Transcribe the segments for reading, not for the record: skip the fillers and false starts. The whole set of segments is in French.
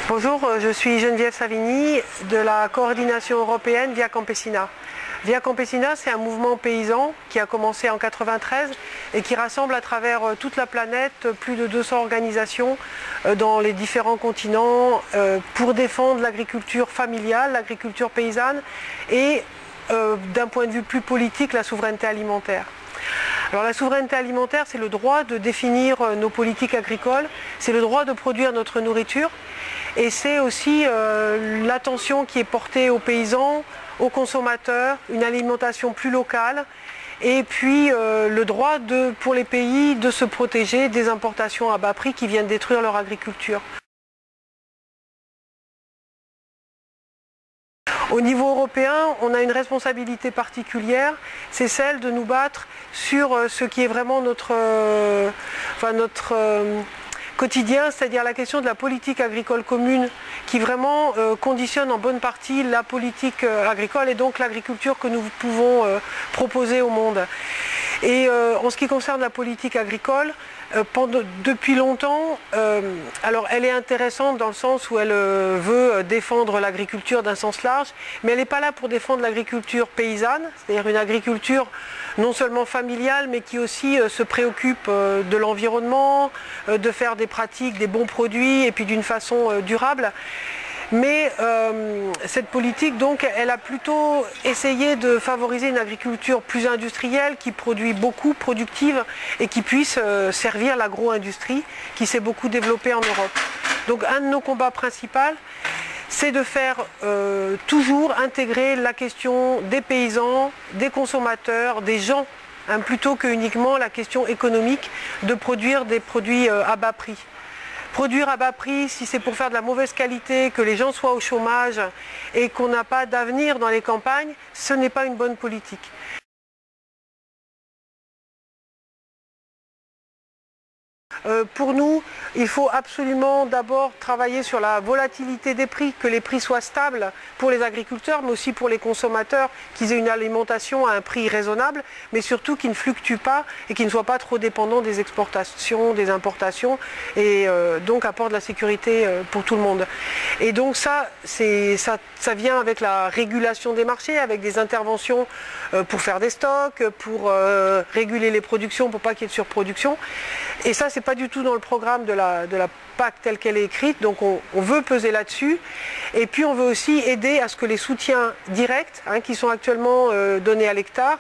Bonjour, je suis Geneviève Savigny de la coordination européenne Via Campesina. Via Campesina, c'est un mouvement paysan qui a commencé en 1993 et qui rassemble à travers toute la planète plus de 200 organisations dans les différents continents pour défendre l'agriculture familiale, l'agriculture paysanne et d'un point de vue plus politique, la souveraineté alimentaire. Alors la souveraineté alimentaire, c'est le droit de définir nos politiques agricoles, c'est le droit de produire notre nourriture et c'est aussi l'attention qui est portée aux paysans, aux consommateurs, une alimentation plus locale et puis le droit pour les pays de se protéger des importations à bas prix qui viennent détruire leur agriculture. Au niveau européen, on a une responsabilité particulière, c'est celle de nous battre sur ce qui est vraiment notre quotidien, c'est-à-dire la question de la politique agricole commune qui vraiment conditionne en bonne partie la politique agricole et donc l'agriculture que nous pouvons proposer au monde. Et en ce qui concerne la politique agricole, depuis longtemps, alors elle est intéressante dans le sens où elle veut défendre l'agriculture d'un sens large, mais elle n'est pas là pour défendre l'agriculture paysanne, c'est-à-dire une agriculture non seulement familiale, mais qui aussi se préoccupe de l'environnement, de faire des pratiques, des bons produits, et puis d'une façon durable. Mais cette politique, donc, elle a plutôt essayé de favoriser une agriculture plus industrielle, qui produit beaucoup, productive, et qui puisse servir l'agro-industrie, qui s'est beaucoup développée en Europe. Donc un de nos combats principaux, c'est de faire toujours intégrer la question des paysans, des consommateurs, des gens, plutôt que uniquement la question économique de produire des produits à bas prix. Produire à bas prix, si c'est pour faire de la mauvaise qualité, que les gens soient au chômage et qu'on n'a pas d'avenir dans les campagnes, ce n'est pas une bonne politique. Pour nous, il faut absolument d'abord travailler sur la volatilité des prix, que les prix soient stables pour les agriculteurs, mais aussi pour les consommateurs, qu'ils aient une alimentation à un prix raisonnable, mais surtout qu'ils ne fluctuent pas et qu'ils ne soient pas trop dépendants des exportations, des importations, et donc apportent de la sécurité pour tout le monde. Et donc ça vient avec la régulation des marchés, avec des interventions pour faire des stocks, pour réguler les productions, pour pas qu'il y ait de surproduction. Et ça, c'est pas du tout dans le programme de la PAC telle qu'elle est écrite, donc on veut peser là-dessus. Et puis on veut aussi aider à ce que les soutiens directs, qui sont actuellement donnés à l'hectare,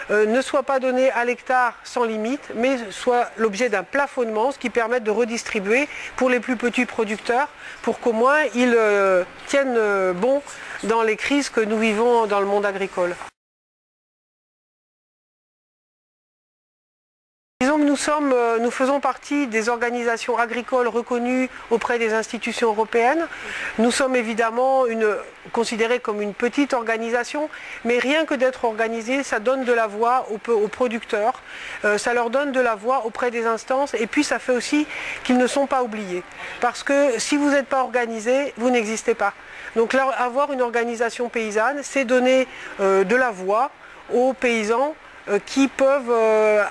ne soient pas donnés à l'hectare sans limite, mais soient l'objet d'un plafonnement, ce qui permette de redistribuer pour les plus petits producteurs, pour qu'au moins ils tiennent bon dans les crises que nous vivons dans le monde agricole. Disons que nous faisons partie des organisations agricoles reconnues auprès des institutions européennes. Nous sommes évidemment considérés comme une petite organisation, mais rien que d'être organisé, ça donne de la voix aux producteurs, ça leur donne de la voix auprès des instances, et puis ça fait aussi qu'ils ne sont pas oubliés. Parce que si vous n'êtes pas organisé, vous n'existez pas. Donc là, avoir une organisation paysanne, c'est donner de la voix aux paysans, qui peuvent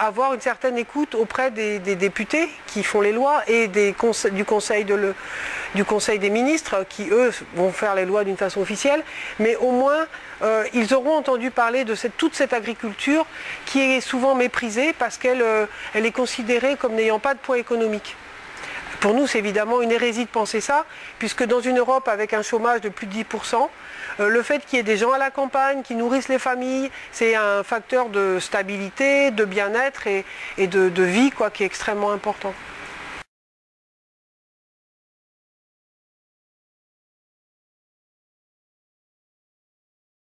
avoir une certaine écoute auprès des députés qui font les lois et du conseil des ministres qui, eux, vont faire les lois d'une façon officielle, mais au moins ils auront entendu parler de toute cette agriculture qui est souvent méprisée parce qu'elle est considérée comme n'ayant pas de poids économique. Pour nous, c'est évidemment une hérésie de penser ça, puisque dans une Europe avec un chômage de plus de 10%, le fait qu'il y ait des gens à la campagne qui nourrissent les familles, c'est un facteur de stabilité, de bien-être et de vie qui est extrêmement important.